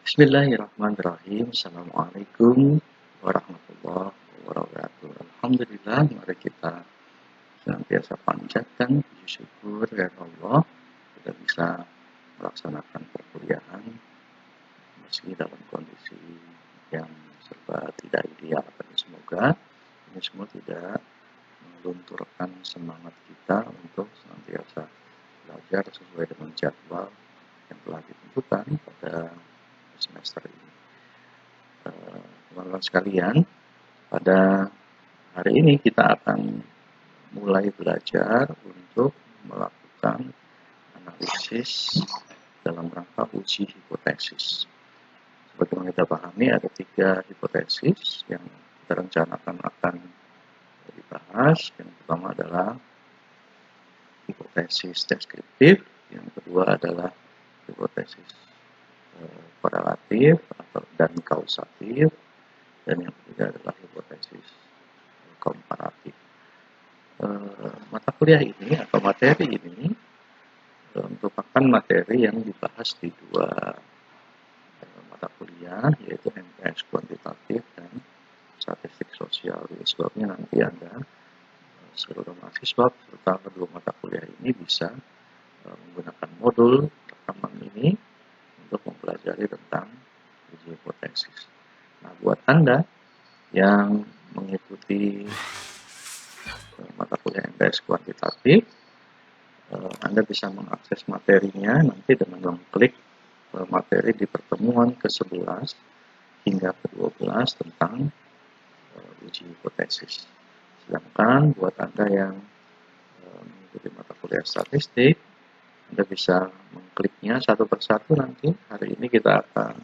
Bismillahirrahmanirrahim. Assalamualaikum warahmatullahi wabarakatuh. Alhamdulillah, mari kita senantiasa panjatkan puji syukur ya Allah kita bisa melaksanakan perkuliahan meski dalam kondisi yang serba tidak ideal. Tapi semoga ini semua tidak melunturkan semangat kita untuk senantiasa belajar sesuai dengan jadwal yang telah ditentukan pada semester ini. Teman-teman sekalian, pada hari ini kita akan mulai belajar untuk melakukan analisis dalam rangka uji hipotesis. Sebagaimana kita pahami, ada 3 hipotesis yang kita rencanakan akan dibahas. Yang pertama adalah hipotesis deskriptif, yang kedua adalah hipotesis korelatif dan kausatif, dan yang ketiga adalah hipotesis komparatif. Mata kuliah ini atau materi ini merupakan materi yang dibahas di 2 mata kuliah, yaitu MTS kuantitatif dan statistik sosial. Jadi sebabnya nanti Anda seluruh mahasiswa serta kedua mata kuliah ini bisa menggunakan modul rekaman ini untuk mempelajari tentang uji hipotesis. Nah, buat Anda yang mengikuti mata kuliah MTS kuantitatif, Anda bisa mengakses materinya nanti dengan mengklik materi di pertemuan ke-11 hingga ke-12 tentang uji hipotesis. Sedangkan buat Anda yang mengikuti mata kuliah statistik, Anda bisa mengkliknya satu persatu nanti. Hari ini kita akan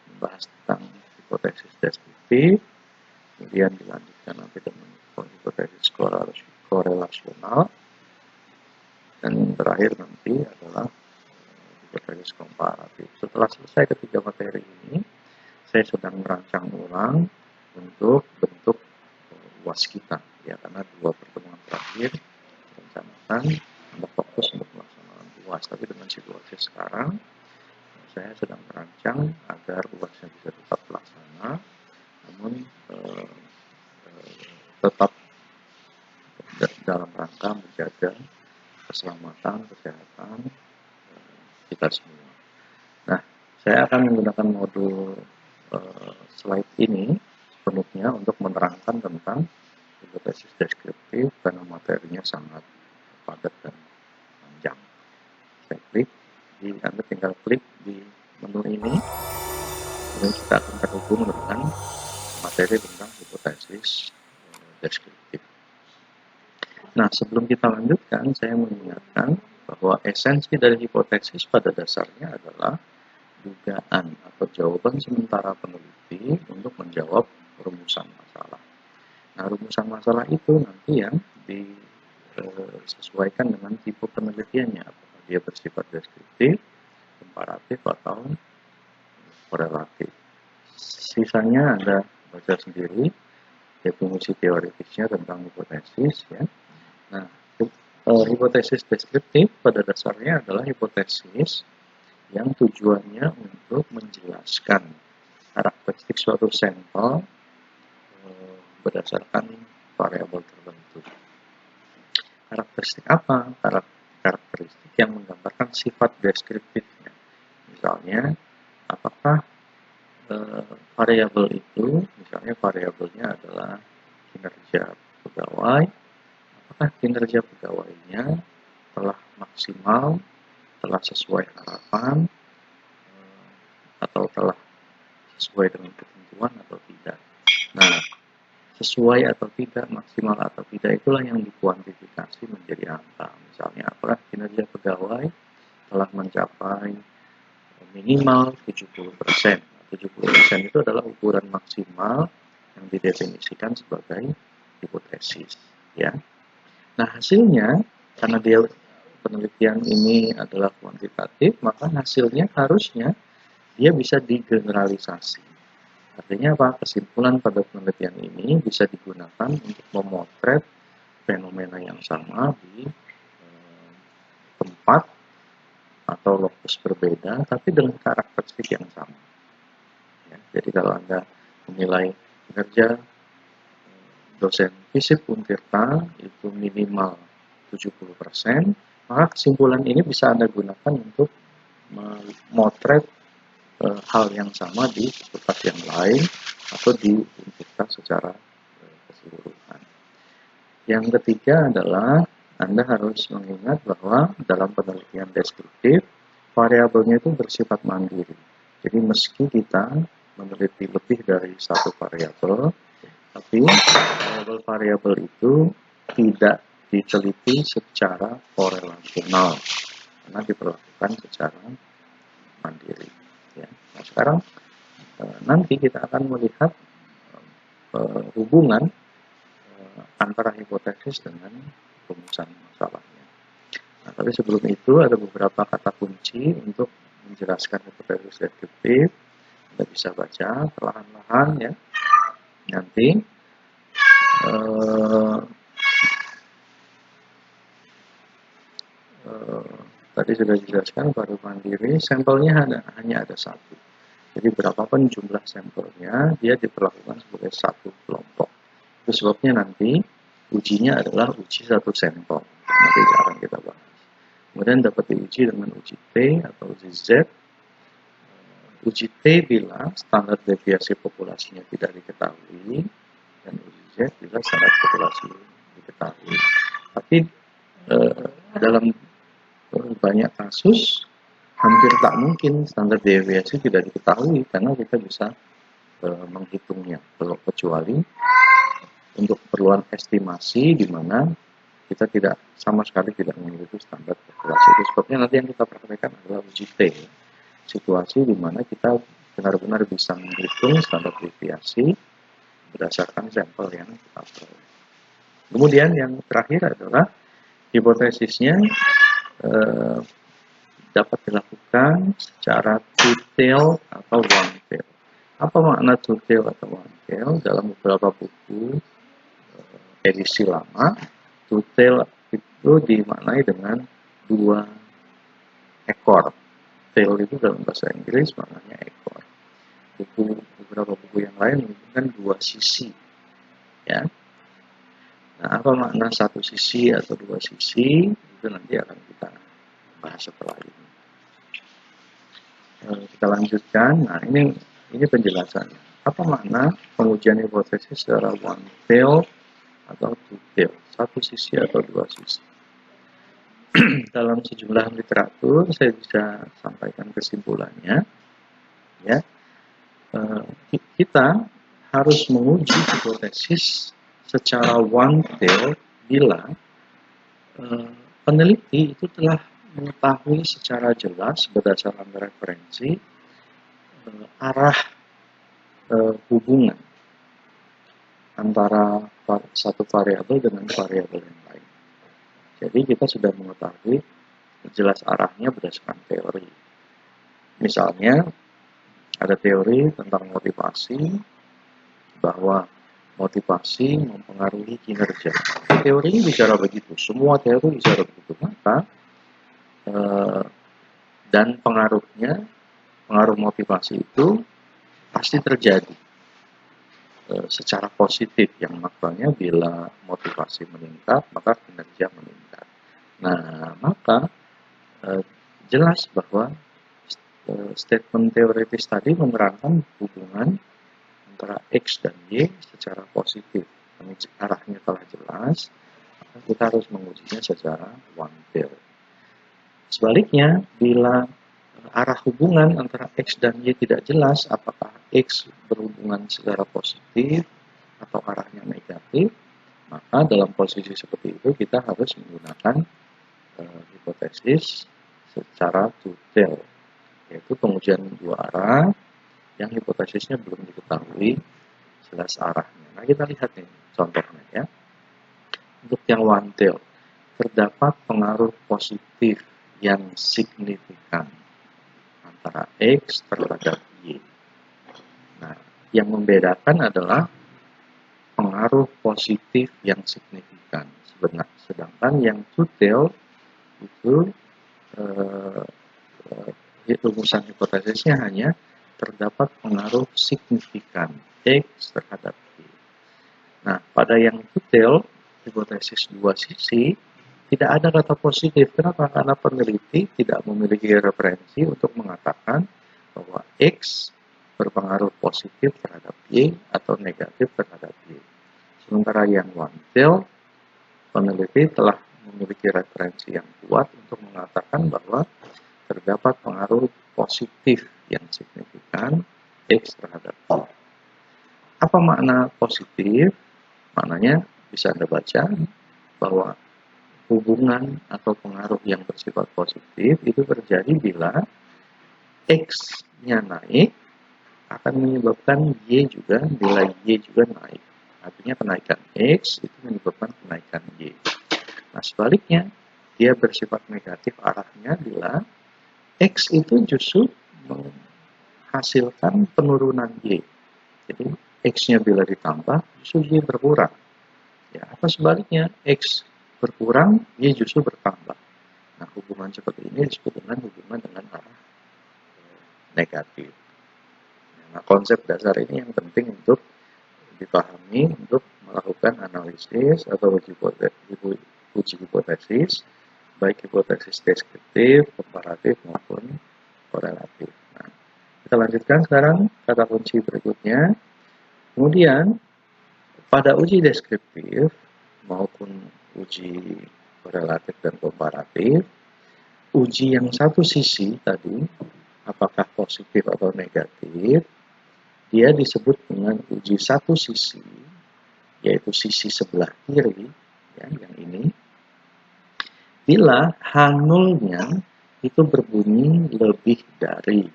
membahas tentang hipotesis deskriptif, kemudian dilanjutkan nanti dengan hipotesis korelasional, dan terakhir nanti adalah hipotesis komparatif. Setelah selesai ketiga materi ini, saya sedang merancang ulang untuk bentuk UAS kita, ya, karena 2 pertemuan terakhir rencanakan Anda fokus untuk melaksanakan UAS, tapi dengan situasi sekarang saya sedang merancang agar UASnya bisa tetap terlaksana, namun tetap dalam rangka menjaga keselamatan, kesehatan kita semua. Nah, saya akan menggunakan modul slide ini penuhnya untuk menerangkan tentang hipotesis deskriptif karena materinya sangat padat dan panjang. Saya klik, Anda tinggal klik di menu ini, kemudian kita akan terhubung dengan materi tentang hipotesis deskriptif. Nah, sebelum kita lanjutkan, saya mengingatkan bahwa esensi dari hipotesis pada dasarnya adalah dugaan atau jawaban sementara peneliti untuk menjawab rumusan masalah. Nah, rumusan masalah itu nanti yang disesuaikan dengan tipe penelitiannya, apakah dia bersifat deskriptif, komparatif, atau korelatif. Sisanya Anda baca sendiri definisi teoritisnya tentang hipotesis, ya. Nah, hipotesis deskriptif pada dasarnya adalah hipotesis yang tujuannya untuk menjelaskan karakteristik suatu sampel berdasarkan variabel tertentu. Karakteristik apa? Karakteristik yang menggambarkan sifat deskriptifnya. Misalnya, apakah variabel itu, misalnya variabelnya adalah kinerja pegawai, apakah kinerja pegawainya telah maksimal, telah sesuai harapan, atau telah sesuai dengan ketentuan atau tidak. Nah, sesuai atau tidak, maksimal atau tidak, itulah yang dikuantifikasi menjadi angka. Misalnya, apakah kinerja pegawai telah mencapai minimal 70%. 70% itu adalah ukuran maksimal yang didefinisikan sebagai hipotesis, ya. Nah, hasilnya, karena penelitian ini adalah kuantitatif, maka hasilnya harusnya dia bisa digeneralisasi. Artinya apa? Kesimpulan pada penelitian ini bisa digunakan untuk memotret fenomena yang sama di tempat atau lokus berbeda, tapi dengan karakteristik yang sama. Jadi kalau Anda menilai kinerja dosen FISIP Untirta itu minimal 70%, maka kesimpulan ini bisa Anda gunakan untuk memotret hal yang sama di fakultas yang lain atau di Untirta secara keseluruhan. Yang ketiga adalah Anda harus mengingat bahwa dalam penelitian deskriptif, variabelnya itu bersifat mandiri. Jadi meski kita meneliti lebih dari satu variabel, tapi variabel-variabel itu tidak diteliti secara korelasional, karena diperlakukan secara mandiri. Ya. Nah, sekarang nanti kita akan melihat hubungan antara hipotesis dengan rumusan masalahnya. Nah, tapi sebelum itu ada beberapa kata kunci untuk menjelaskan hipotesis deskriptif. Anda bisa baca perlahan-lahan ya. Nanti tadi sudah dijelaskan baru mandiri, sampelnya hanya ada satu. Jadi berapapun jumlah sampelnya, dia diperlakukan sebagai satu kelompok. Itu sebabnya nanti ujinya adalah uji satu sampel. Nanti akan kita bahas. Kemudian dapat diuji dengan uji T atau uji Z. Uji T bila standar deviasi populasinya tidak diketahui, dan uji Z bila standar populasi diketahui. Tapi dalam banyak kasus hampir tak mungkin standar deviasi tidak diketahui karena kita bisa menghitungnya, kecuali untuk keperluan estimasi di mana kita tidak sama sekali tidak memiliki standar populasi. Itu sebabnya nanti yang kita praktekkan adalah uji T, situasi di mana kita benar-benar bisa menghitung standar deviasi berdasarkan sampel yang kita peroleh. Kemudian yang terakhir adalah hipotesisnya dapat dilakukan secara two-tail atau one-tail. Apa makna two-tail atau one-tail? Dalam beberapa buku edisi lama, two-tail itu dimaknai dengan dua ekor. Tail itu dalam bahasa Inggris maknanya ekor. Beberapa buku yang lain menyebutkan dua sisi. Ya. Nah, apa makna satu sisi atau dua sisi? Itu nanti akan kita bahas setelah ini. Kita lanjutkan. Nah, ini penjelasannya. Apa makna pengujian hipotesis secara one tail atau two tail, satu sisi atau dua sisi? Dalam sejumlah literatur saya bisa sampaikan kesimpulannya. Ya, kita harus menguji hipotesis secara one tail bila peneliti itu telah mengetahui secara jelas berdasarkan referensi arah hubungan antara satu variabel dengan variabel yang lain. Jadi kita sudah mengetahui jelas arahnya berdasarkan teori. Misalnya ada teori tentang motivasi, bahwa motivasi mempengaruhi kinerja. Teori bicara begitu, semua teori bicara begitu. Maka dan pengaruh motivasi itu pasti terjadi secara positif, yang maknanya bila motivasi meningkat maka kinerja meningkat. Nah, maka jelas bahwa statement teoritis tadi menerangkan hubungan antara X dan Y secara positif. Arahnya telah jelas, maka kita harus mengujinya secara one tail. Sebaliknya, bila arah hubungan antara X dan Y tidak jelas, apakah X berhubungan secara positif atau arahnya negatif, maka dalam posisi seperti itu kita harus menggunakan hipotesis secara two tail, yaitu pengujian dua arah yang hipotesisnya belum diketahui jelas arahnya. Nah, kita lihat nih contohnya ya. Untuk yang one tail, terdapat pengaruh positif yang signifikan antara X terhadap Y. Nah, yang membedakan adalah pengaruh positif yang signifikan. Sedangkan yang two tail itu rumusan hipotesisnya hanya terdapat pengaruh signifikan X terhadap Y. Nah, pada yang detail, hipotesis dua sisi, tidak ada kata positif. Kenapa? Karena peneliti tidak memiliki referensi untuk mengatakan bahwa X berpengaruh positif terhadap Y atau negatif terhadap Y. Sementara yang one tail, peneliti telah memiliki referensi yang kuat untuk mengatakan bahwa terdapat pengaruh positif yang signifikan X terhadap Y. Apa makna positif? Maknanya bisa Anda baca bahwa hubungan atau pengaruh yang bersifat positif itu terjadi bila X-nya naik akan menyebabkan Y juga, bila Y juga naik. Artinya kenaikan X itu menyebabkan kenaikan Y. Nah, sebaliknya, dia bersifat negatif arahnya bila X itu justru menghasilkan penurunan Y. Jadi, X-nya bila ditambah, justru Y berkurang. Ya, atau sebaliknya, X berkurang, Y justru bertambah. Nah, hubungan seperti ini disebut dengan hubungan dengan arah negatif. Nah, konsep dasar ini yang penting untuk dipahami untuk melakukan analisis atau uji hipotesis, baik hipotesis deskriptif, komparatif maupun korelatif. Nah, kita lanjutkan sekarang kata kunci berikutnya. Kemudian pada uji deskriptif maupun uji korelatif dan komparatif, uji yang satu sisi tadi, apakah positif atau negatif, dia disebut dengan uji satu sisi, yaitu sisi sebelah kiri, ya, yang ini, bila H0-nya itu berbunyi lebih dari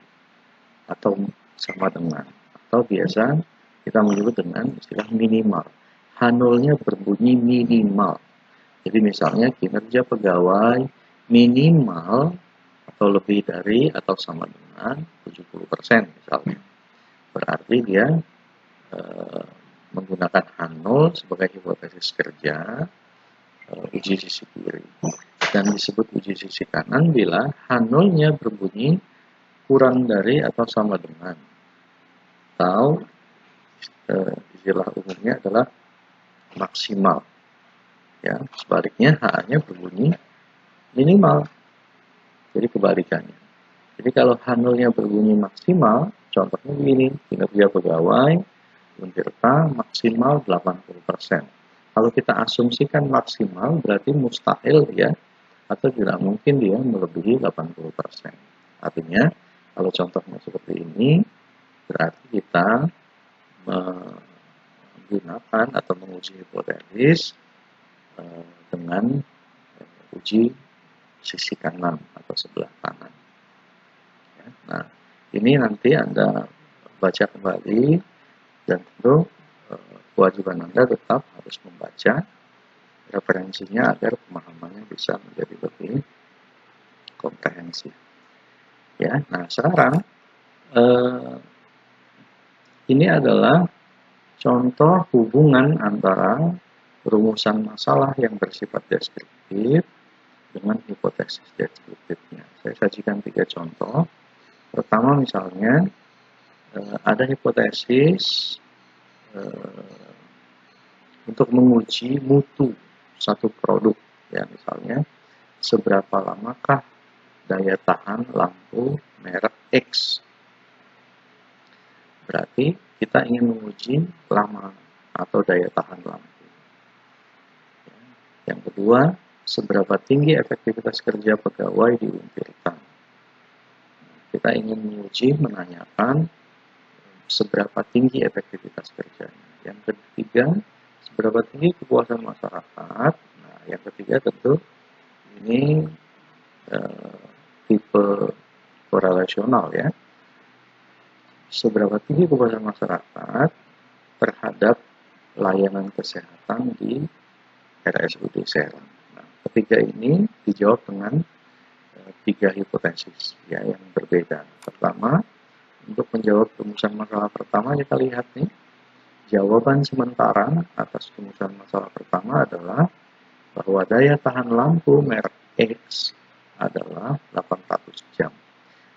atau sama dengan, atau biasa kita menyebut dengan istilah minimal. H0-nya berbunyi minimal. Jadi misalnya kinerja pegawai minimal atau lebih dari atau sama dengan 70% misalnya. Berarti dia menggunakan H0 sebagai hipotesis kerja uji sisi kiri. Dan disebut uji sisi kanan bila H0-nya berbunyi kurang dari atau sama dengan. Atau istilah umumnya adalah maksimal. Ya, sebaliknya H-nya berbunyi minimal. Jadi kebalikannya. Jadi kalau H0-nya berbunyi maksimal, contohnya begini, kinerja pegawai Untirta maksimal 80%. Kalau kita asumsikan maksimal, berarti mustahil dia, atau tidak mungkin dia melebihi 80%. Artinya, kalau contohnya seperti ini, berarti kita menggunakan atau menguji hipotesis dengan uji sisi kanan atau sebelah kanan. Ya, nah, ini nanti Anda baca kembali dan tentu kewajiban Anda tetap harus membaca referensinya agar pemahamannya bisa menjadi lebih komprehensif. Ya, nah sekarang ini adalah contoh hubungan antara rumusan masalah yang bersifat deskriptif dengan hipotesis deskriptifnya. Saya sajikan 3 contoh. Pertama misalnya, ada hipotesis untuk menguji mutu satu produk. Ya, misalnya, seberapa lamakah daya tahan lampu merek X. Berarti kita ingin menguji lama atau daya tahan lampu. Yang kedua, seberapa tinggi efektivitas kerja pegawai di Untirta. Kita ingin menguji, menanyakan seberapa tinggi efektivitas kerjanya. Yang ketiga, seberapa tinggi kepuasan masyarakat. Nah, yang ketiga tentu ini tipe korelasional ya. Seberapa tinggi kepuasan masyarakat terhadap layanan kesehatan di RSUD Serang. Nah, ketiga ini dijawab dengan 3 hipotesis ya yang berbeda. Pertama, untuk menjawab rumusan masalah pertama kita lihat nih, jawaban sementara atas rumusan masalah pertama adalah bahwa daya tahan lampu merek X adalah 800 jam.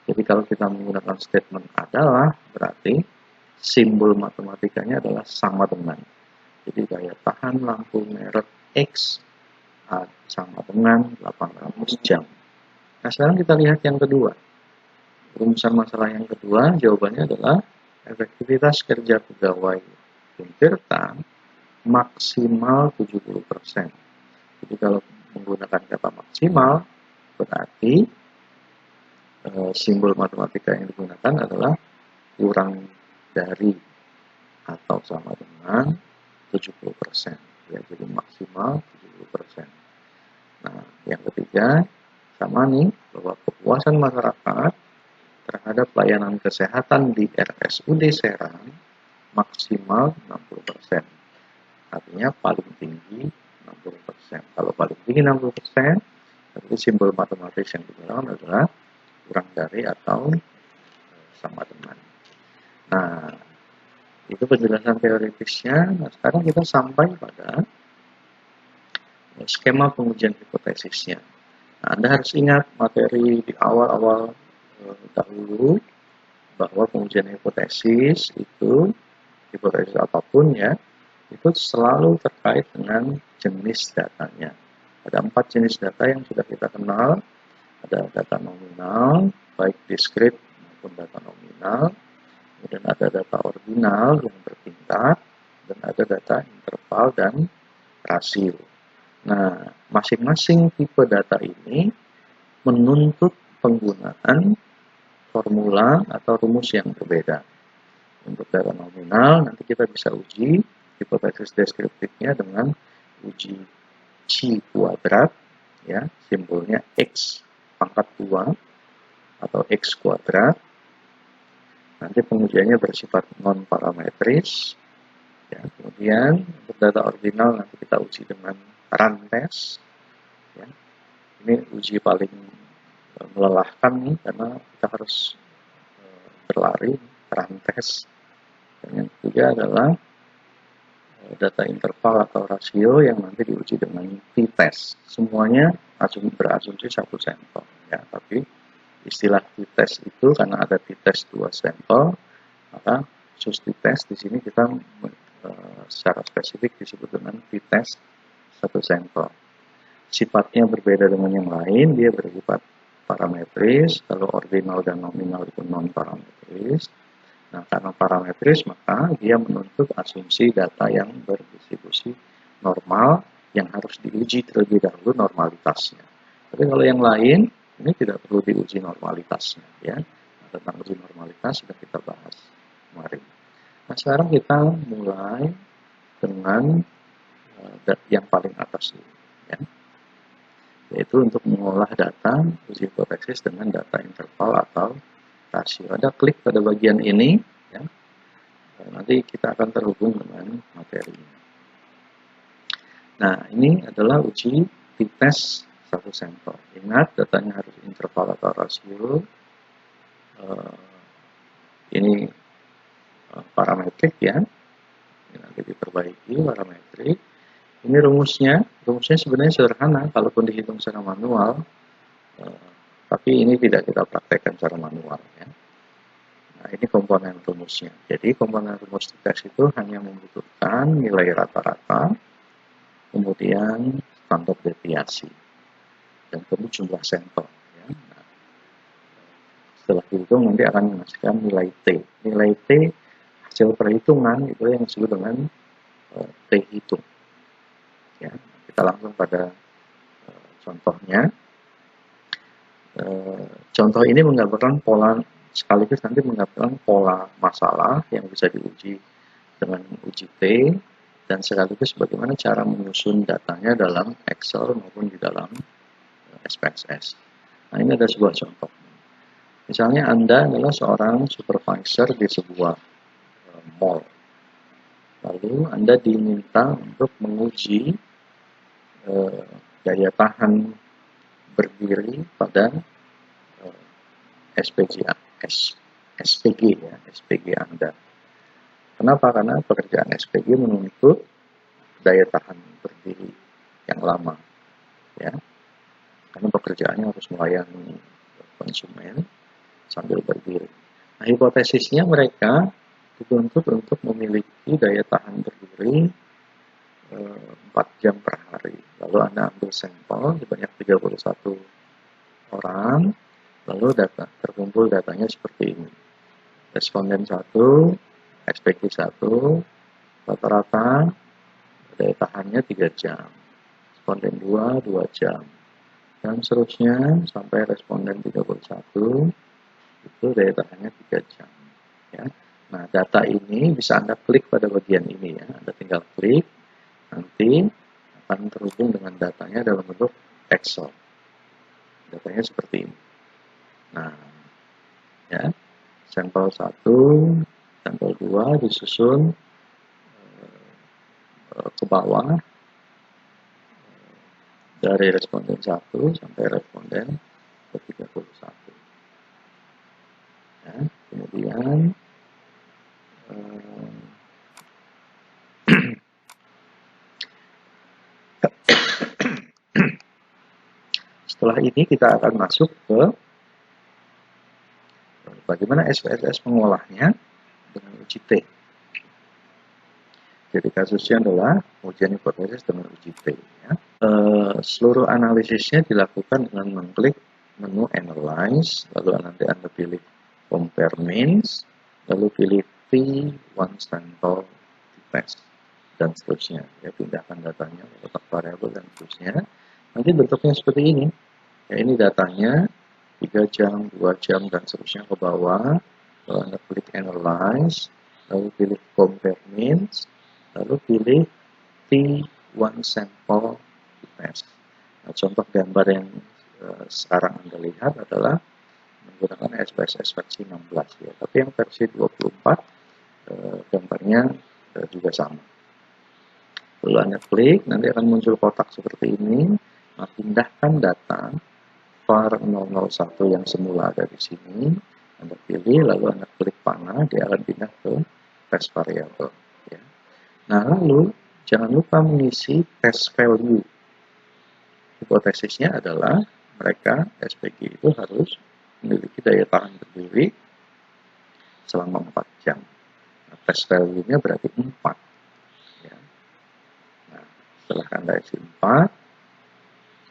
Jadi kalau kita menggunakan statement adalah, berarti simbol matematikanya adalah sama dengan. Jadi daya tahan lampu merek X sama dengan 800 jam. Nah, sekarang kita lihat yang kedua. Rumusan masalah yang kedua, jawabannya adalah efektivitas kerja pegawai Tirta maksimal 70%. Jadi kalau menggunakan kata maksimal, berarti simbol matematika yang digunakan adalah kurang dari atau sama dengan 70%. Ya, jadi maksimal 70%. Nah, yang ketiga, sama nih, bahwa kepuasan masyarakat terhadap pelayanan kesehatan di RSUD Serang maksimal 60%. Artinya paling tinggi 60%. Kalau paling tinggi 60%, berarti simbol matematis yang digunakan adalah kurang dari atau sama dengan. Nah, itu penjelasan teoritisnya. Nah, sekarang kita sampai pada skema pengujian hipotesisnya. Nah, Anda harus ingat materi di awal-awal dahulu bahwa pengujian hipotesis itu, hipotesis apapun ya, itu selalu terkait dengan jenis datanya. Ada 4 jenis data yang sudah kita kenal. Ada data nominal, baik diskrit maupun data nominal. Kemudian ada data ordinal yang bertingkat, dan ada data interval dan rasio. Nah, masing-masing tipe data ini menuntut penggunaan formula atau rumus yang berbeda. Untuk data nominal, nanti kita bisa uji hipotesis deskriptifnya dengan uji C kuadrat, ya, simbolnya X pangkat 2 atau X kuadrat. Nanti pengujiannya bersifat non-parametris. Ya, kemudian untuk data ordinal nanti kita uji dengan run test. Ya. Ini uji paling melelahkan nih, karena kita harus berlari run test. Dan yang ketiga adalah data interval atau rasio yang nanti diuji dengan t-test. Semuanya berasumsi satu sampel. Ya, tapi istilah t-test itu karena ada t-test 2 sampel, maka khusus t-test di sini kita secara spesifik disebut dengan t-test 1 sampel. Sifatnya berbeda dengan yang lain, dia bersifat parametris, kalau ordinal dan nominal itu non-parametris. Nah, karena parametris, maka dia menuntut asumsi data yang berdistribusi normal yang harus diuji terlebih dahulu normalitasnya. Tapi kalau yang lain, ini tidak perlu diuji normalitasnya. Ya. Nah, tentang uji normalitas sudah kita bahas kemarin. Nah, sekarang kita mulai dengan yang paling atas dulu. Ya. Yaitu untuk mengolah data uji hipotesis dengan data interval atau rasio. Ada klik pada bagian ini, ya. Nanti kita akan terhubung dengan materinya. Nah, ini adalah uji t-test 1 sampel. Ingat, datanya harus interval atau rasio. Ini parametrik ya. Ini nanti diperbaiki parametrik. Ini rumusnya sebenarnya sederhana, kalaupun dihitung secara manual. Tapi ini tidak kita praktekkan secara manual ya. Nah, ini komponen rumusnya. Jadi komponen rumus t-test itu hanya membutuhkan nilai rata-rata, kemudian standar deviasi, dan kemudian jumlah sampel. Ya. Nah, setelah dihitung nanti akan menghasilkan nilai T. Nilai T hasil perhitungan itu yang disebut dengan T hitung. Ya, kita langsung pada contohnya. Contoh ini menggambarkan pola, sekaligus nanti menggambarkan pola masalah yang bisa diuji dengan uji T, dan sekaligus bagaimana cara menyusun datanya dalam Excel maupun di dalam SPSS. Nah, ini ada sebuah contoh. Misalnya Anda adalah seorang supervisor di sebuah mall. Lalu Anda diminta untuk menguji daya tahan berdiri pada SPG ya, SPG Anda. Kenapa? Karena pekerjaan SPG menuntut daya tahan berdiri yang lama, ya. Karena pekerjaannya harus melayani konsumen, sambil berdiri. Nah, hipotesisnya mereka dituntut untuk memiliki daya tahan berdiri 4 jam per hari. Lalu Anda ambil sampel sebanyak 31 orang, lalu terkumpul datanya seperti ini. Responden 1, SPQ 1, rata-rata daya tahannya 3 jam. Responden 2, 2 jam. Dan seterusnya sampai responden 31, itu daya tahannya 3 jam. Ya. Nah, data ini bisa Anda klik pada bagian ini ya. Anda tinggal klik, nanti akan terhubung dengan datanya dalam bentuk Excel. Datanya seperti ini. Nah, ya, sampel 1, sampel 2 disusun ke bawah dari responden 1 sampai responden ke 31. Ya, kemudian setelah ini kita akan masuk ke bagaimana SPSS mengolahnya dengan uji T. Jadi kasusnya adalah ujian hipotesis dengan uji T. Ya. Seluruh analisisnya dilakukan dengan mengklik menu Analyze, lalu nanti Anda pilih Compare Means, lalu pilih T1 Sample Test, dan seterusnya. Ya, pindahkan datanya, letak variabel, dan seterusnya. Nanti bentuknya seperti ini. Ya, ini datanya 3 jam, 2 jam, dan seterusnya ke bawah. Lalu Anda klik Analyze, lalu pilih Compare Means, lalu pilih T1 Sample Test. Nah, contoh gambar yang sekarang Anda lihat adalah menggunakan SPSS versi 16 ya. Tapi yang versi 24 gambarnya juga sama. Lalu Anda klik, nanti akan muncul kotak seperti ini. Nah, pindahkan data var 001 yang semula ada di sini. Anda pilih, lalu Anda klik panah, dia akan pindah ke test variable. Ya. Nah, lalu jangan lupa mengisi test value. Hipotesisnya adalah mereka SPG itu harus memiliki daya tahan berdiri selama 4 jam. Nah, test value-nya berarti 4. Ya. Nah, setelah Anda isi 4,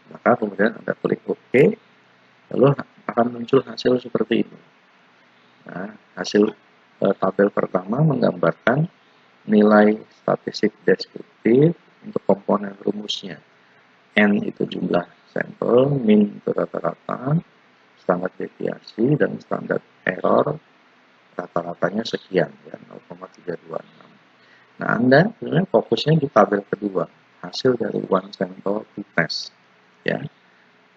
maka kemudian Anda klik OK, lalu akan muncul hasil seperti ini. Nah, hasil tabel pertama menggambarkan nilai statistik deskriptif untuk komponen rumusnya. N itu jumlah sampel, min itu rata-rata, standar deviasi, dan standar error rata-ratanya sekian, ya, 0,326. Nah, Anda sebenarnya fokusnya di tabel kedua, hasil dari one sample test. Ya.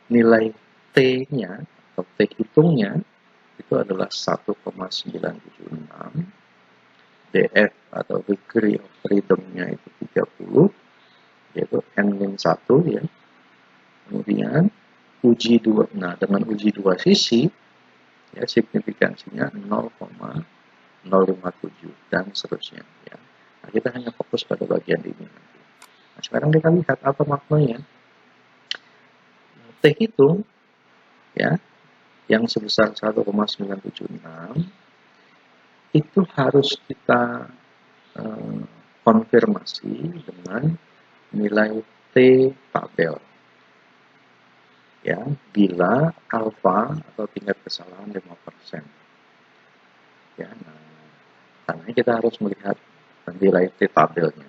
Nilai T-nya atau T hitungnya itu adalah 1,976, DF atau degree of freedom-nya itu 30, yaitu N-1 ya. Kemudian uji 2, nah dengan uji 2 sisi ya signifikansinya 0,057 dan seterusnya ya. Nah, kita hanya fokus pada bagian ini nanti. Nah, sekarang kita lihat apa maknanya. T hitung ya yang sebesar 1,976 itu harus kita konfirmasi dengan nilai T tabel ya bila alfa atau tingkat kesalahan 5%. Ya, nah, karena kita harus melihat nilai T tabelnya.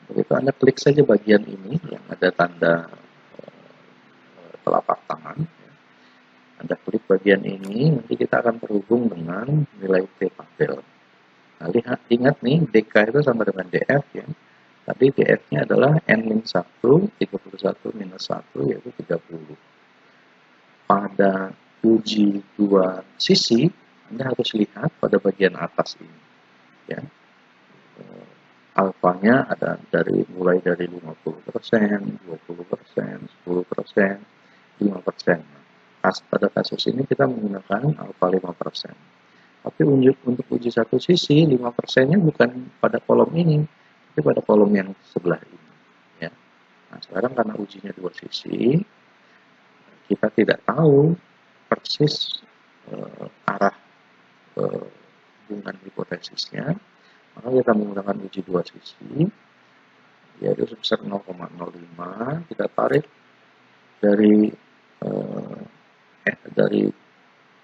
Untuk itu Anda klik saja bagian ini yang ada tanda telapak tangan. Ya. Anda klik bagian ini, nanti kita akan terhubung dengan nilai T tabel. Nah, ingat nih, DK itu sama dengan DF ya. Tadi DF-nya adalah N-1, 31 minus 1, yaitu 30. Pada uji 2 sisi, Anda harus lihat pada bagian atas ini. Ya. Alfanya ada mulai dari 50%, 20%, 10%, 5%. Pada kasus ini kita menggunakan alfa 5%. Tapi untuk uji satu sisi, 5%-nya bukan pada kolom ini, tapi pada kolom yang sebelah ini. Ya. Nah, sekarang karena ujinya 2 sisi, kita tidak tahu persis arah hubungan hipotesisnya, maka kita menggunakan uji dua sisi, yaitu sebesar 0,05. Kita tarik dari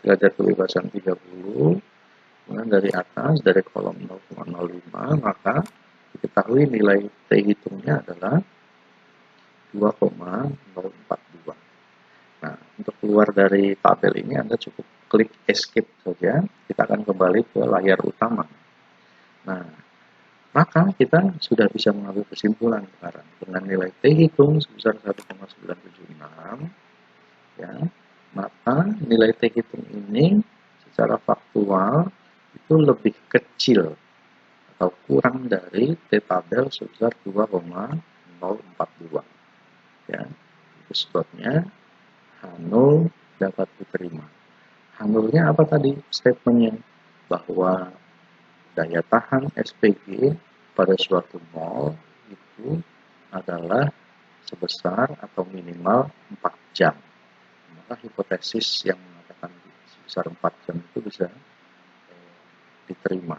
derajat kebebasan 30, kemudian dari atas, dari kolom 0,05, maka diketahui nilai T hitungnya adalah 2,042. Nah, untuk keluar dari tabel ini Anda cukup klik escape saja, kita akan kembali ke layar utama. Nah, maka kita sudah bisa mengambil kesimpulan sekarang dengan nilai T hitung sebesar 1,976, ya, maka nilai T hitung ini secara faktual itu lebih kecil atau kurang dari T tabel sebesar 2,042. Ya, itu sebabnya H0 dapat diterima. H0-nya apa tadi statementnya? Bahwa daya tahan SPG pada suatu mol itu adalah sebesar atau minimal 4 jam. Maka hipotesis yang mengatakan sebesar 4 jam itu bisa diterima.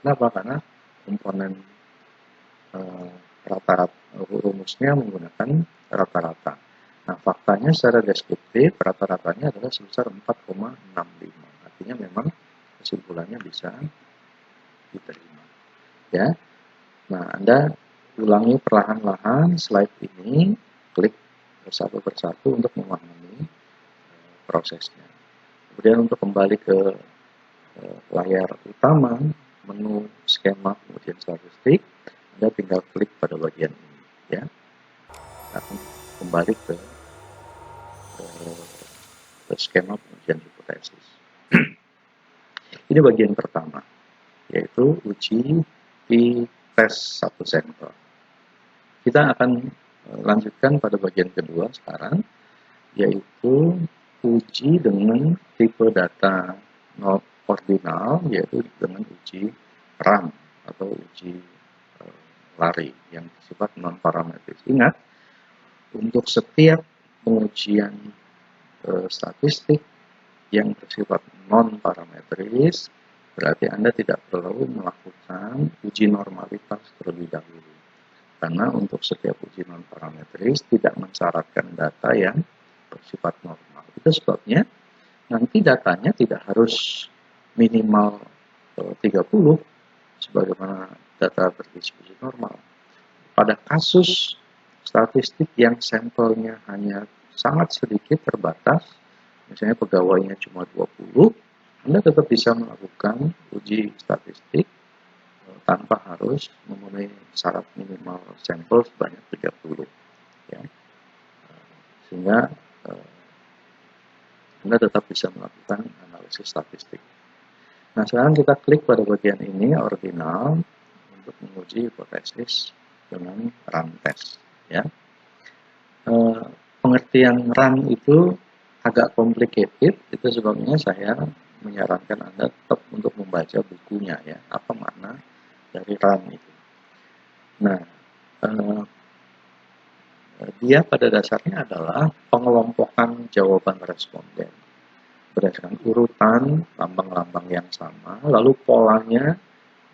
Kenapa? Karena komponen rata-rata rumusnya menggunakan rata-rata. Nah, faktanya secara deskriptif rata-ratanya adalah sebesar 4,65. Artinya memang kesimpulannya bisa diterima. Ya. Nah, Anda ulangi perlahan-lahan slide ini, klik satu persatu untuk memahami prosesnya. Kemudian untuk kembali ke layar utama, menu skema kemudian statistik, Anda tinggal klik pada bagian ini, ya. Akan kembali ke skema pengujian hipotesis. Ini bagian pertama, yaitu uji di tes satu sampel. Kita akan lanjutkan pada bagian kedua sekarang, yaitu uji dengan tipe data ordinal, yaitu dengan uji run atau uji lari yang bersifat non-parametris. Ingat, untuk setiap pengujian statistik yang bersifat non-parametris, berarti Anda tidak perlu melakukan uji normalitas terlebih dahulu. Karena untuk setiap uji non-parametris tidak mensyaratkan data yang bersifat normal. Itu sebabnya nanti datanya tidak harus minimal 30 sebagaimana data berdistribusi normal. Pada kasus statistik yang sampelnya hanya sangat sedikit terbatas, misalnya pegawainya cuma 20, Anda tetap bisa melakukan uji statistik tanpa harus memenuhi syarat minimal sampel sebanyak 30. Ya. Sehingga Anda tetap bisa melakukan analisis statistik. Nah, sekarang kita klik pada bagian ini, ordinal, untuk menguji hipotesis dengan run test. Ya. Pengertian run itu agak complicated, itu sebabnya saya menyarankan Anda tetap untuk membaca bukunya, ya, apa makna dari run itu. Nah, dia pada dasarnya adalah pengelompokan jawaban responden berdasarkan urutan lambang-lambang yang sama, lalu polanya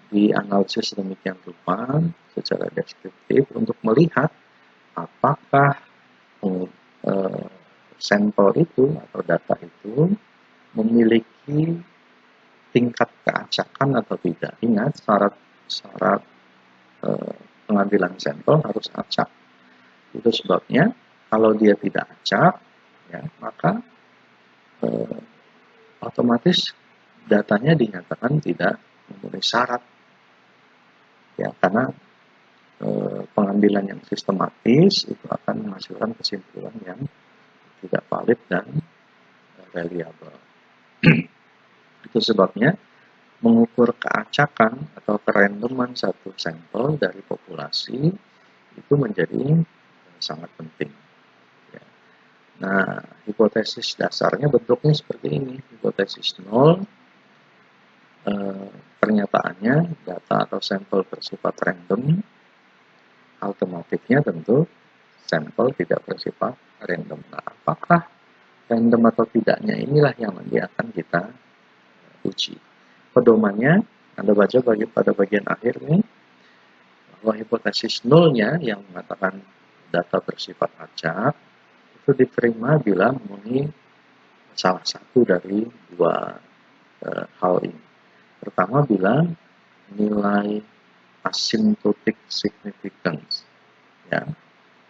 dianalisis demikian rupa secara deskriptif untuk melihat apakah sampel itu atau data itu memiliki tingkat keacakan atau tidak. Ingat, syarat pengambilan sampel harus acak. Itu sebabnya kalau dia tidak acak, ya, maka otomatis datanya dinyatakan tidak memenuhi syarat, ya, karena pengambilan yang sistematis itu akan menghasilkan kesimpulan yang tidak valid dan reliable. Itu sebabnya mengukur keacakan atau kerandoman satu sampel dari populasi itu menjadi sangat penting. Nah, hipotesis dasarnya bentuknya seperti ini. Hipotesis 0, pernyataannya data atau sampel bersifat random. Alternatifnya tentu sampel tidak bersifat random. Nah, apakah random atau tidaknya inilah yang nanti akan kita uji. Pedomannya, Anda baca pada bagian akhir nih, bahwa hipotesis nulnya yang mengatakan data bersifat acak, itu diterima bila memenuhi salah satu dari dua hal ini. Pertama, bila nilai asymptotic significance. Ya,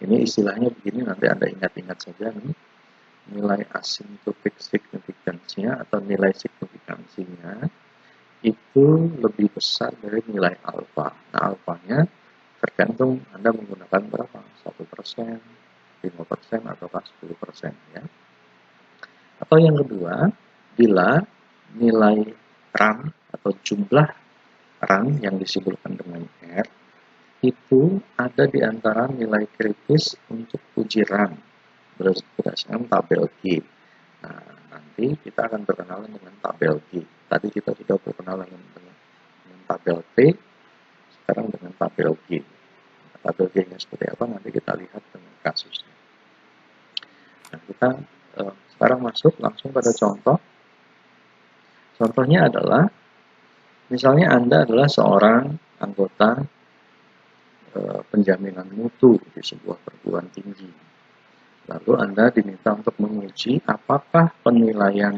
ini istilahnya begini, nanti Anda ingat-ingat saja nih. Nilai asymptotic significance-nya atau nilai signifikansinya itu lebih besar dari nilai alfa. Nah, alfanya tergantung Anda menggunakan berapa, 1%, 5%, atau 10%. Ya. Atau yang kedua, bila nilai run atau jumlah run yang disebutkan dengan R itu ada di antara nilai kritis untuk uji run berdasarkan tabel G. Nah, nanti kita akan berkenalan dengan tabel G. Tadi kita sudah berkenalan dengan tabel T, sekarang dengan tabel G. Tabel G-nya seperti apa nanti kita lihat dengan kasusnya. Nah, kita sekarang masuk langsung pada contoh. Contohnya adalah, misalnya Anda adalah seorang anggota penjaminan mutu di sebuah perguruan tinggi. Lalu Anda diminta untuk menguji apakah penilaian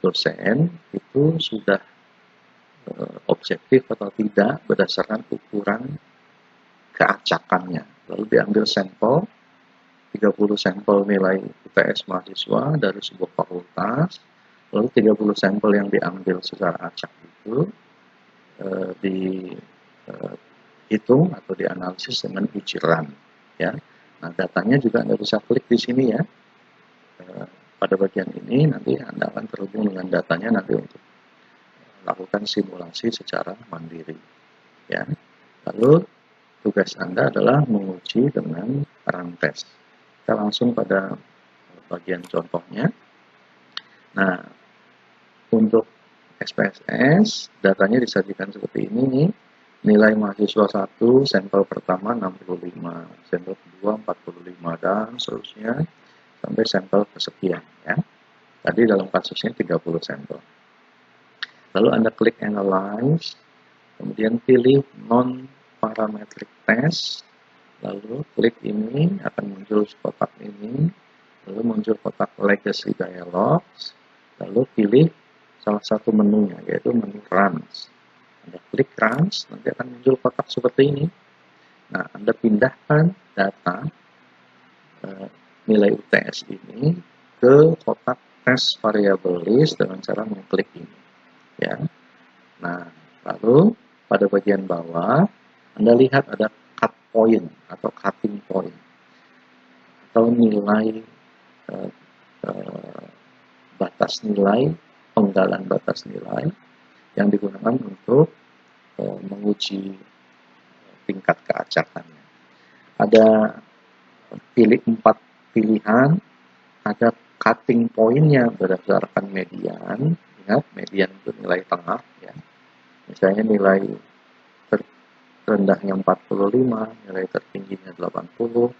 dosen itu sudah objektif atau tidak berdasarkan ukuran keacakannya. Lalu diambil sampel, 30 sampel nilai UTS mahasiswa dari sebuah fakultas, lalu 30 sampel yang diambil secara acak itu dihitung atau dianalisis dengan uji run. Ya. Nah, datanya juga Anda bisa klik di sini ya. Pada bagian ini nanti Anda akan terhubung dengan datanya nanti untuk lakukan simulasi secara mandiri. Ya. Lalu tugas Anda adalah menguji dengan run test. Kita langsung pada bagian contohnya. Nah, untuk SPSS datanya disajikan seperti ini nih. Nilai mahasiswa 1, sampel pertama 65, sampel kedua 45, dan seterusnya sampai sampel kesekian. Ya. Tadi dalam kasusnya 30 sampel. Lalu Anda klik Analyze, kemudian pilih Non-Parametric Test, lalu klik ini, akan muncul kotak ini, lalu muncul kotak Legacy Dialogs, lalu pilih salah satu menunya, yaitu menu Runs. Anda klik Runs, nanti akan muncul kotak seperti ini. Nah, Anda pindahkan data nilai UTS ini ke kotak Test Variable List dengan cara mengklik ini. Ya. Nah, lalu pada bagian bawah, Anda lihat ada cut point atau cutting point, atau nilai batas nilai, penggalan batas nilai yang digunakan untuk menguji tingkat keacakannya. Ada pilih 4 pilihan, ada cutting point-nya berdasarkan median. Ingat, median itu nilai tengah. Ya. Misalnya nilai terendahnya 45, nilai tertingginya 80.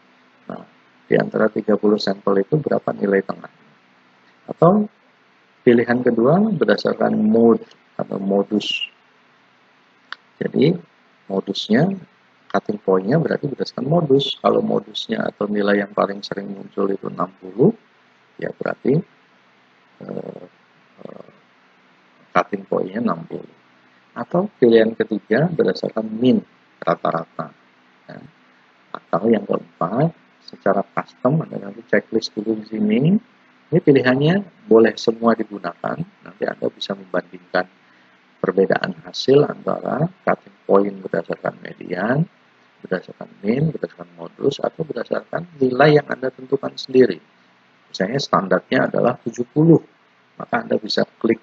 Nah, di antara 30 sampel itu berapa nilai tengah? Atau pilihan kedua berdasarkan mode atau modus. Jadi modusnya, cutting point-nya berarti berdasarkan modus. Kalau modusnya atau nilai yang paling sering muncul itu 60, ya berarti cutting point-nya 60. Atau pilihan ketiga berdasarkan min, rata-rata. Ya. Atau yang keempat, secara custom, ada nanti checklist dulu di sini. Ini pilihannya boleh semua digunakan. Nanti Anda bisa membandingkan perbedaan hasil antara cutting point berdasarkan median, berdasarkan min, berdasarkan modus, atau berdasarkan nilai yang Anda tentukan sendiri. Misalnya standarnya adalah 70, maka Anda bisa klik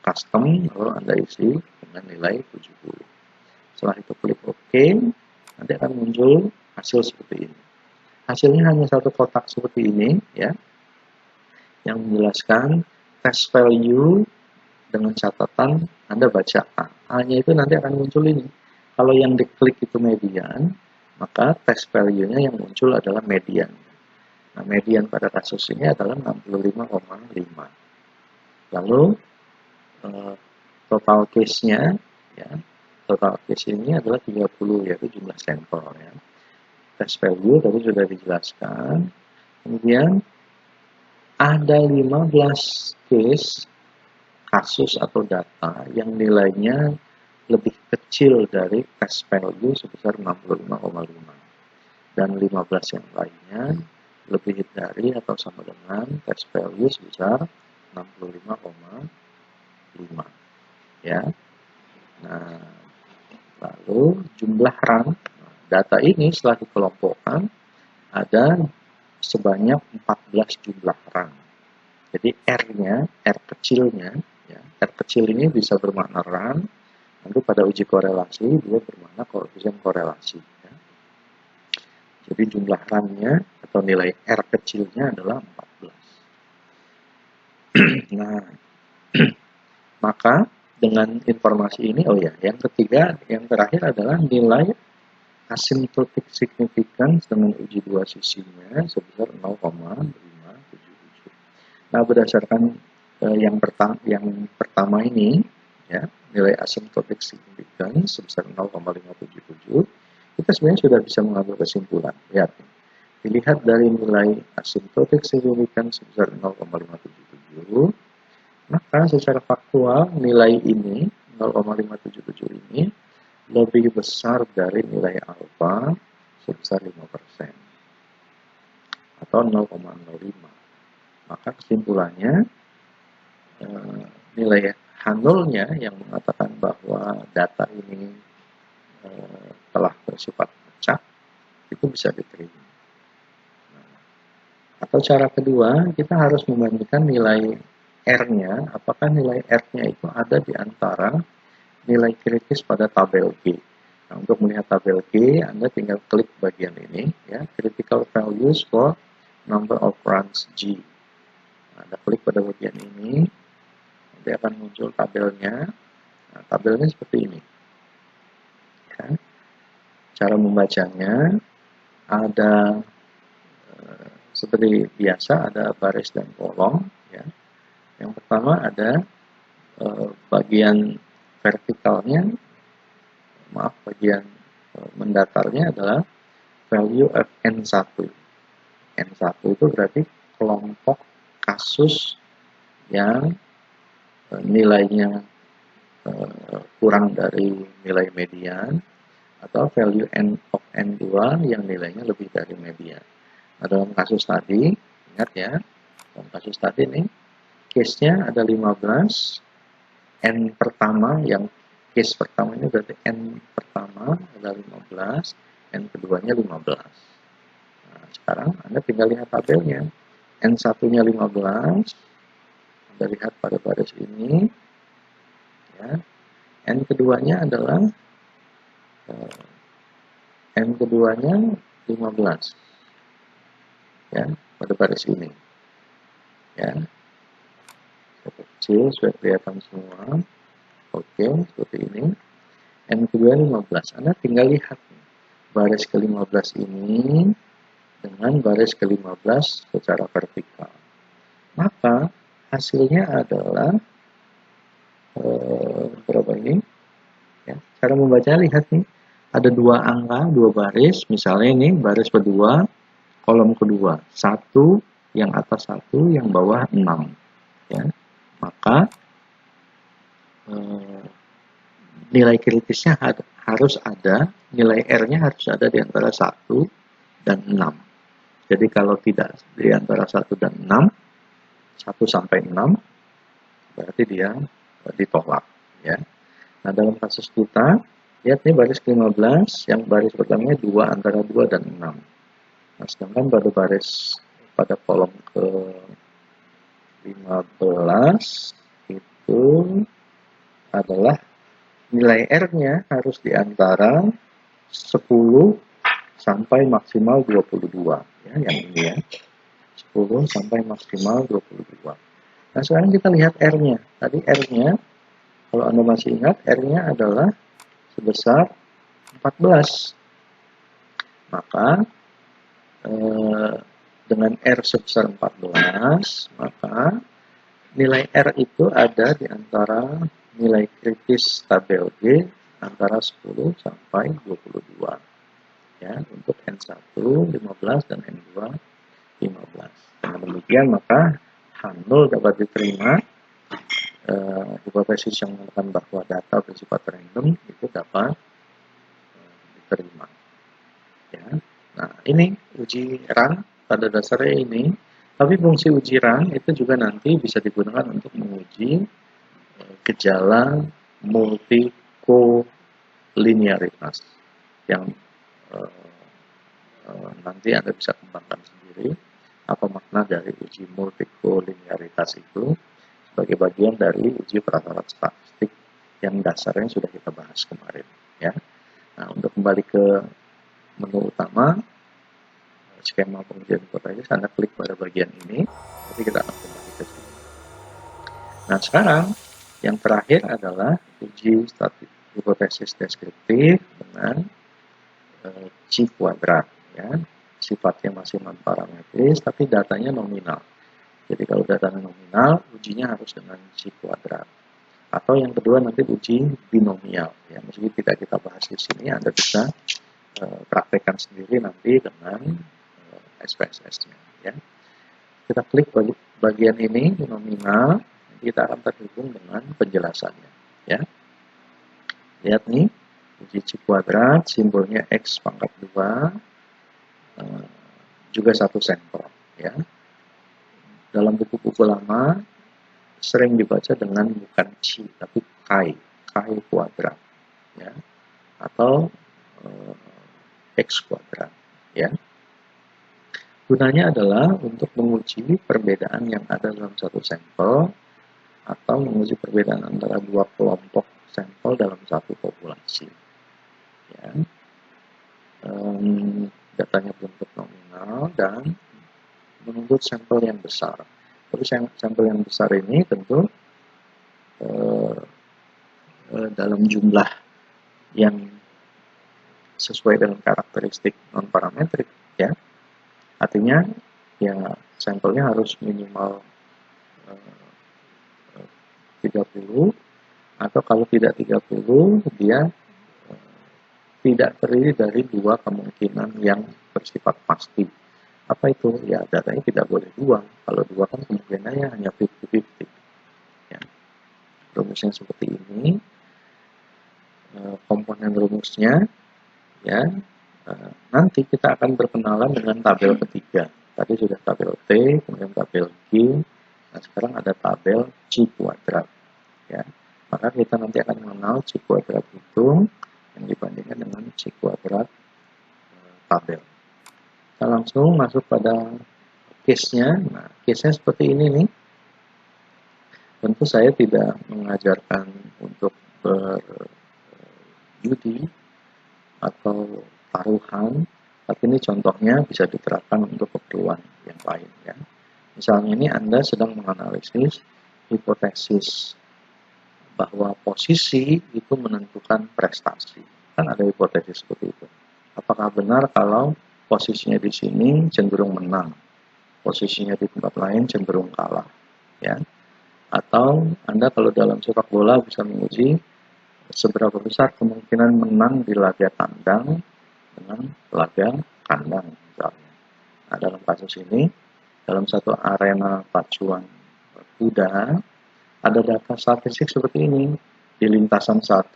custom, lalu Anda isi dengan nilai 70. Setelah itu klik OK, nanti akan muncul hasil seperti ini. Hasilnya hanya satu kotak seperti ini, ya, yang menjelaskan test value dengan catatan Anda baca A. A-nya itu nanti akan muncul ini. Kalau yang diklik itu median, maka test value-nya yang muncul adalah median. Nah, median pada kasus ini adalah 65,5. Lalu total case-nya, ya, total case ini adalah 30, yaitu jumlah sampel, ya. Test value tadi sudah dijelaskan. Kemudian ada 15 case kasus atau data yang nilainya lebih kecil dari test value sebesar 65,5. Dan 15 yang lainnya lebih dari atau sama dengan test value sebesar 65,5. Ya. Nah, lalu jumlah run data ini setelah dikelompokkan ada sebanyak 14 jumlah run. Jadi R-nya, R kecilnya, ya, R kecil ini bisa bermakna run, lalu pada uji korelasi dia bermakna koefisien korelasi. Ya. Jadi jumlah run-nya atau nilai R kecilnya adalah 14. Nah, maka dengan informasi ini, yang ketiga, yang terakhir adalah nilai asymptotic significance dengan uji dua sisinya sebesar 0,577. Nah, berdasarkan yang pertama ini, ya, nilai asymptotic significance sebesar 0,577, kita sebenarnya sudah bisa mengambil kesimpulan. Lihat, dilihat dari nilai asymptotic significance sebesar 0,577, maka secara faktual nilai ini 0,577 ini lebih besar dari nilai alfa sebesar 5% atau 0,05. Maka kesimpulannya nilai H0-nya yang mengatakan bahwa data ini telah bersifat acak itu bisa diterima. Atau cara kedua, kita harus membandingkan nilai R-nya, apakah nilai R-nya itu ada di antara nilai kritis pada tabel G. Nah, untuk melihat tabel G, Anda tinggal klik bagian ini, ya, critical values for number of runs G. Nah, Anda klik pada bagian ini, nanti akan muncul tabelnya. Nah, tabelnya seperti ini. Ya. Cara membacanya ada seperti biasa, ada baris dan kolom. Ya. Yang pertama ada bagian vertikalnya, bagian mendatarnya adalah value of N1. N1 itu berarti kelompok kasus yang nilainya kurang dari nilai median, atau value N of N2 yang nilainya lebih dari median. Nah, dalam kasus tadi, ingat ya, dalam kasus tadi nih, case-nya ada 15, N pertama, yang case pertama ini berarti N pertama ada 15, N keduanya 15. Nah, sekarang Anda tinggal lihat tabelnya. N1-nya 15, Anda lihat pada baris ini. Ya. N keduanya adalah N keduanya 15. Ya, pada baris ini. Ya. Kecil, sudah kelihatan semua. Oke, seperti ini. N kedua 15. Anda tinggal lihat baris ke-15 ini dengan baris ke-15 secara vertikal. Maka hasilnya adalah berapa ini? Ya, cara membacanya lihat nih. Ada dua angka, dua baris. Misalnya ini baris kedua, kolom kedua. 1, yang atas 1, yang bawah 6. Ya. Maka nilai kritisnya harus ada, nilai R-nya harus ada di antara 1 dan 6. Jadi kalau tidak di antara 1 dan 6, 1 sampai 6, berarti dia ditolak. Ya. Nah, dalam kasus kita, lihat nih baris ke-15, yang baris pertamanya 2, antara 2 dan 6. Nah, sedangkan pada baris pada kolom ke-15 itu adalah nilai R-nya harus di antara 10 sampai maksimal 22. Ya, yang ini ya. 10 sampai maksimal 22. Nah, sekarang kita lihat R-nya. Tadi R-nya, kalau Anda masih ingat, R-nya adalah sebesar 14. Maka dengan R sebesar 14, maka nilai R itu ada di antara nilai kritis tabel G antara 10 sampai 22. Ya, untuk N1 15 dan N2 15. Dengan demikian maka H0 dapat diterima, hipotesis yang mengatakan bahwa data bersifat random itu dapat diterima. Ya. Nah, ini uji run pada dasarnya ini, tapi fungsi uji run itu juga nanti bisa digunakan untuk menguji gejala multikolinearitas yang nanti Anda bisa kembangkan sendiri apa makna dari uji multikolinearitas itu sebagai bagian dari uji prasyarat statistik yang dasarnya sudah kita bahas kemarin, ya. Nah, untuk kembali ke menu utama skema pengujian hipotesis, Anda klik pada bagian ini, nanti kita akan kembali ke sini. Nah, sekarang yang terakhir adalah uji hipotesis deskriptif dengan C kuadrat, ya. Sifatnya masih non parametris tapi datanya nominal. Jadi kalau datanya nominal, ujinya harus dengan C kuadrat. Atau yang kedua nanti uji binomial, ya. Meski tidak kita bahas di sini, Anda bisa praktekkan sendiri nanti dengan SPSS-nya, ya. Kita klik bagian ini nominal, kita akan terhubung dengan penjelasannya, ya. Lihat nih, uji C kuadrat, simbolnya X pangkat 2, juga satu sampel, ya. Dalam buku-buku lama sering dibaca dengan bukan C tapi Chi kuadrat, ya, atau X kuadrat, ya. Gunanya adalah untuk menguji perbedaan yang ada dalam satu sampel atau menguji perbedaan antara dua kelompok sampel dalam satu populasi, ya. Datanya bentuk nominal dan menuntut sampel yang besar. Tapi sampel yang besar ini tentu dalam jumlah yang sesuai dengan karakteristik non parametrik, ya. Artinya ya sampelnya harus minimal 30, atau kalau tidak 30 dia tidak terdiri dari dua kemungkinan yang bersifat pasti. Apa itu? Ya datanya tidak boleh dua. Kalau dua kan kemungkinannya hanya 50-50. Ya. Rumusnya seperti ini. Komponen rumusnya, ya. Nanti kita akan berkenalan dengan tabel ketiga. Tadi sudah tabel T, kemudian tabel G. Nah, sekarang ada tabel C kuadrat. Ya. Maka kita nanti akan mengenal C kuadrat hitung yang dibandingkan dengan C kuadrat tabel. Kita langsung masuk pada case-nya. Nah, case-nya seperti ini nih. Tentu saya tidak mengajarkan untuk berjudi atau taruhan, tapi ini contohnya bisa diterapkan untuk keperluan yang lain, ya. Misalnya ini Anda sedang menganalisis hipotesis bahwa posisi itu menentukan prestasi. Kan ada hipotesis seperti itu. Apakah benar kalau posisinya di sini cenderung menang, posisinya di tempat lain cenderung kalah, ya? Atau Anda kalau dalam sepak bola bisa menguji seberapa besar kemungkinan menang di laga tandang dengan laga kandang misalnya. Nah, dalam kasus ini, dalam satu arena pacuan kuda, ada data statistik seperti ini. Di lintasan 1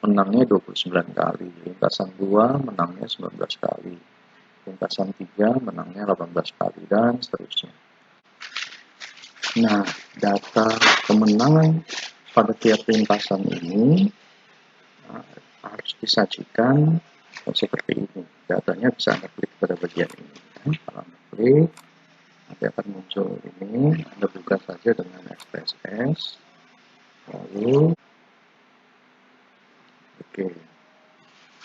menangnya 29 kali, lintasan 2 menangnya 19 kali, lintasan 3 menangnya 18 kali, dan seterusnya. Nah, data kemenangan pada tiap lintasan ini harus disajikan seperti ini. Datanya bisa Anda klik pada bagian ini. Kalau Anda klik, nanti akan muncul ini. Anda buka saja dengan SPSS. Lalu, oke,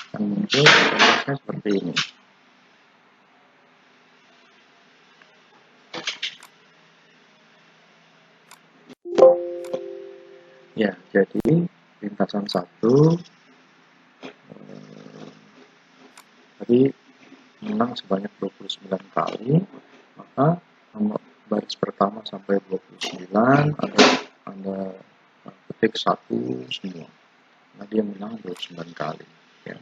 akan muncul SPSS seperti ini. Ya, jadi lintasan 1 tadi menang sebanyak 29 kali, maka nomor baris pertama sampai 29 Anda ketik 1 semua. Nah, dia menang 29 kali. Ya.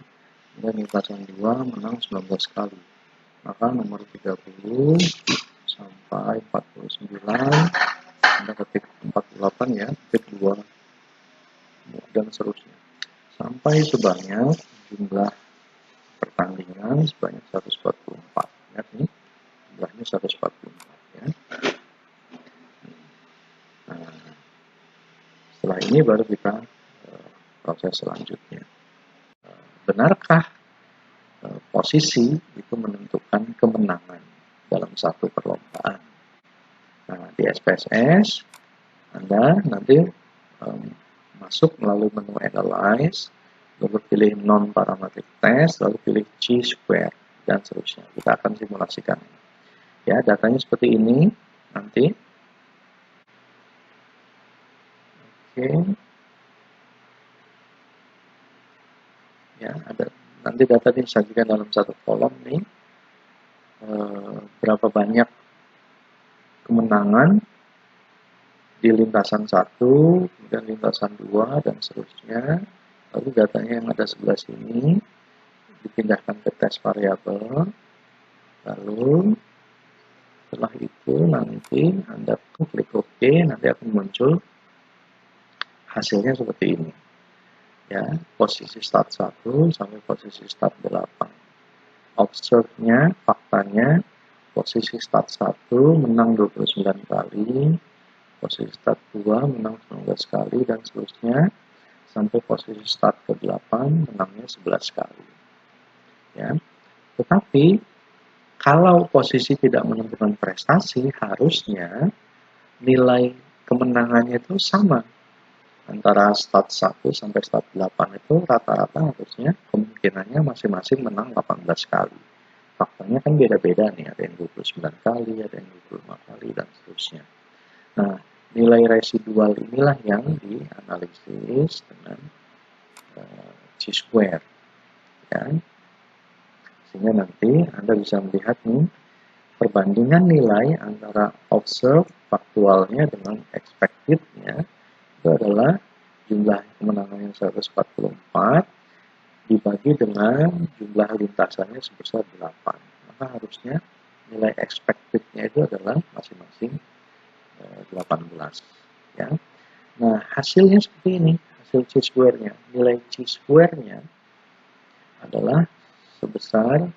Dan lintasan 2 menang 19 kali. Maka nomor 30 sampai 49, Anda ketik 48 ya, ketik 2, dan seterusnya. Sampai sebanyak jumlah pertandingan sebanyak 144. Ya, ini jumlahnya 144 ya. Nah, setelah ini baru kita proses selanjutnya. Benarkah posisi itu menentukan kemenangan dalam satu perlombaan? Nah, di SPSS Anda nanti masuk melalui menu Analyze, lalu pilih Non-Parametric Test, lalu pilih Chi-Square, dan seterusnya. Kita akan simulasikan. Ya, datanya seperti ini nanti. Oke. Ya, ada nanti data disajikan dalam satu kolom nih. Berapa banyak kemenangan di lintasan 1, kemudian lintasan 2, dan seterusnya. Lalu datanya yang ada sebelah sini dipindahkan ke tes variabel. Lalu setelah itu nanti Anda klik OK, nanti akan muncul hasilnya seperti ini. Ya, posisi start 1 sampai posisi start 8. Observe-nya, faktanya, posisi start 1 menang 29 kali, posisi start 2 menang 19 kali, dan seterusnya sampai posisi start ke-8 menangnya 11 kali. Ya. Tetapi kalau posisi tidak menentukan prestasi, harusnya nilai kemenangannya itu sama. Antara start 1 sampai start 8 itu rata-rata harusnya kemungkinannya masing-masing menang 18 kali. Faktanya kan beda-beda nih, ada yang 29 kali, ada yang 25 kali, dan seterusnya. Nah, nilai residual inilah yang dianalisis dengan Chi-square. Ya. Sehingga nanti Anda bisa melihat nih, perbandingan nilai antara observe faktualnya dengan expected-nya itu adalah jumlah kemenangan yang 144 dibagi dengan jumlah lintasannya sebesar 8. Maka harusnya nilai expected-nya itu adalah masing-masing 18. Ya. Nah, hasilnya seperti ini, hasil Chi-square-nya. Nilai Chi-square-nya adalah sebesar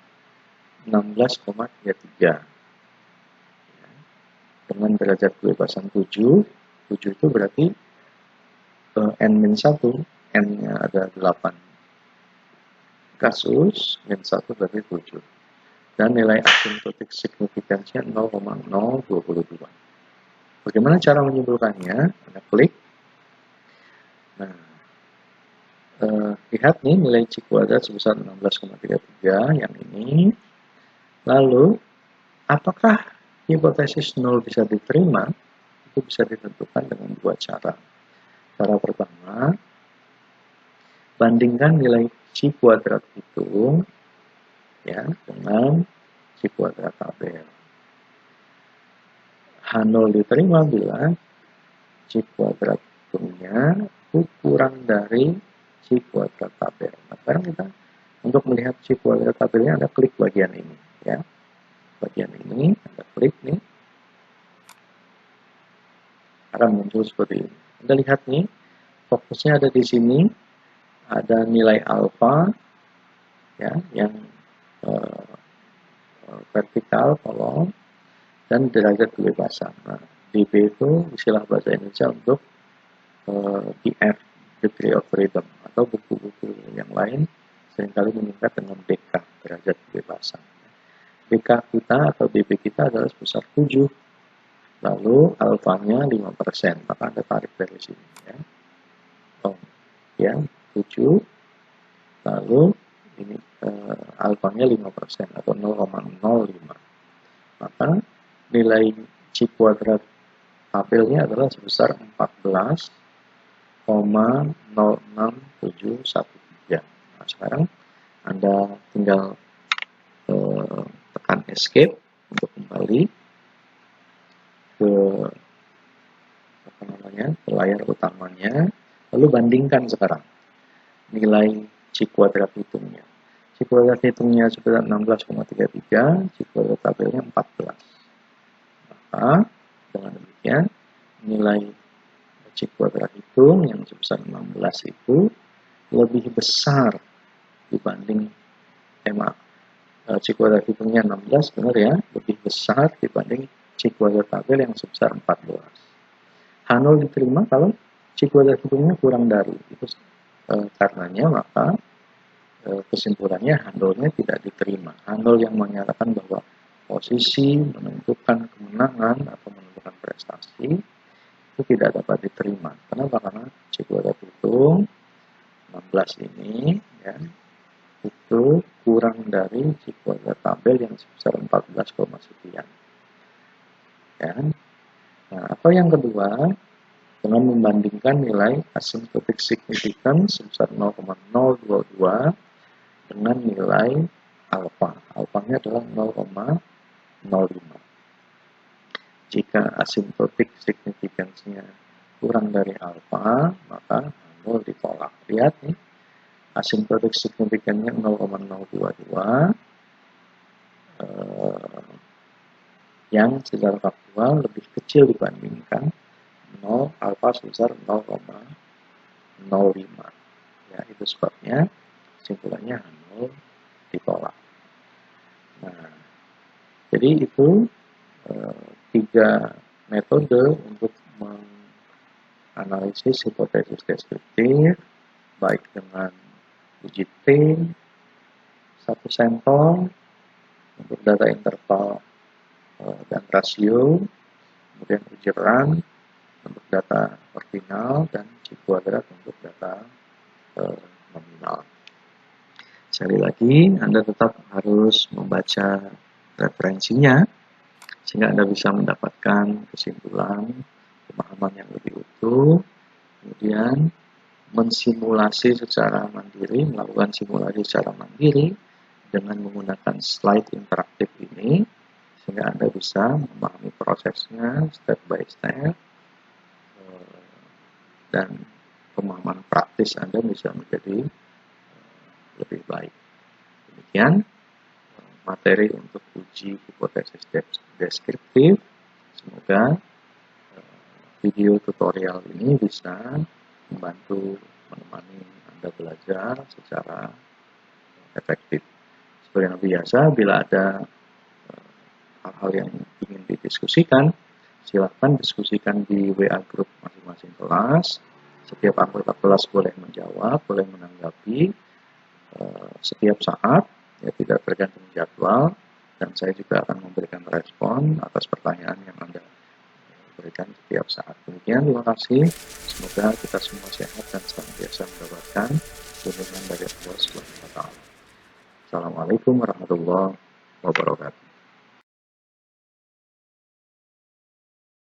16,33. Ya. Dengan derajat kebebasan 7 itu berarti N-1, N-nya ada 8 kasus, N1 berarti 7. Dan nilai asymptotic significance-nya 0,022. Bagaimana cara menyimpulkannya? Anda klik. Nah, lihat nih nilai Chi kuadrat sebesar 16,33 yang ini. Lalu, apakah hipotesis 0 bisa diterima? Itu bisa ditentukan dengan dua cara. Cara pertama, bandingkan nilai Chi kuadrat hitung ya dengan Chi kuadrat tabel. H0 diterima bila Chi kuadrat hitungnya itu kurang dari Chi kuadrat tabel. Nah, sekarang kita untuk melihat Chi kuadrat tabelnya Anda klik bagian ini ya. Bagian ini Anda klik nih. Akan muncul seperti ini. Anda lihat nih, fokusnya ada di sini, ada nilai alfa, ya, yang vertikal kolom, dan derajat kebebasan. Nah, DB itu istilah bahasa Indonesia untuk DF, degree of freedom, atau buku-buku yang lain seringkali meningkat dengan BK, derajat kebebasan. BK kita atau DB kita adalah sebesar 7. Lalu alfanya 5%, maka Anda tarik dari sini ya. Ya, 7. Lalu ini alfanya 5% atau 0,05. Maka nilai Chi kuadrat tabelnya adalah sebesar 14,06713. Nah, sekarang Anda tinggal tekan escape untuk kembali. bandingkan sekarang nilai C kuadrat hitungnya. C kuadrat hitungnya sebesar 16,33, C kuadrat tabelnya 14. Maka dengan demikian nilai C kuadrat hitung yang sebesar 16 itu lebih besar dibanding C kuadrat hitungnya 16, benar ya, lebih besar dibanding C kuadrat tabel yang sebesar 14. H0 diterima kalau C kuadrat hitungnya kurang dari itu, karenanya maka kesimpulannya H0-nya tidak diterima. H0 yang menyatakan bahwa posisi menentukan kemenangan atau menentukan prestasi itu tidak dapat diterima. Kenapa? Karena C kuadrat hitung 16 ini ya, itu kurang dari C kuadrat tabel yang sebesar 14, sekian. Ya. Nah, atau yang kedua, dengan membandingkan nilai asymptotic significance sebesar 0,022 dengan nilai alfa. Alfanya adalah 0,05. Jika asymptotic significance-nya kurang dari alfa, maka 0 ditolak. Lihat nih, asymptotic significance-nya 0,022, yang secara faktual lebih kecil dibandingkan 0 alfa sebesar 0,05. Ya, itu sebabnya kesimpulannya 0 ditolak. Nah, jadi itu 3 metode untuk menganalisis hipotesis deskriptif, baik dengan uji T, satu sampel untuk data interval dan rasio, kemudian uji run untuk data ordinal, dan C kuadrat untuk data nominal. Sekali lagi, Anda tetap harus membaca referensinya sehingga Anda bisa mendapatkan kesimpulan, pemahaman yang lebih utuh, kemudian mensimulasi secara mandiri, melakukan simulasi secara mandiri dengan menggunakan slide interaktif ini, sehingga Anda bisa memahami prosesnya step by step, dan pemahaman praktis Anda bisa menjadi lebih baik. Demikian materi untuk uji hipotesis deskriptif. Semoga video tutorial ini bisa membantu menemani Anda belajar secara efektif. Seperti yang biasa, bila ada hal-hal yang ingin didiskusikan, silakan diskusikan di WA grup masing-masing kelas. Setiap anggota kelas boleh menjawab, boleh menanggapi setiap saat, ya, tidak tergantung jadwal, dan saya juga akan memberikan respon atas pertanyaan yang Anda berikan setiap saat. Demikian, terima kasih. Semoga kita semua sehat dan senantiasa mendapatkan bimbingan dari Allah Subhanahu wa Ta'ala. Assalamualaikum warahmatullahi wabarakatuh.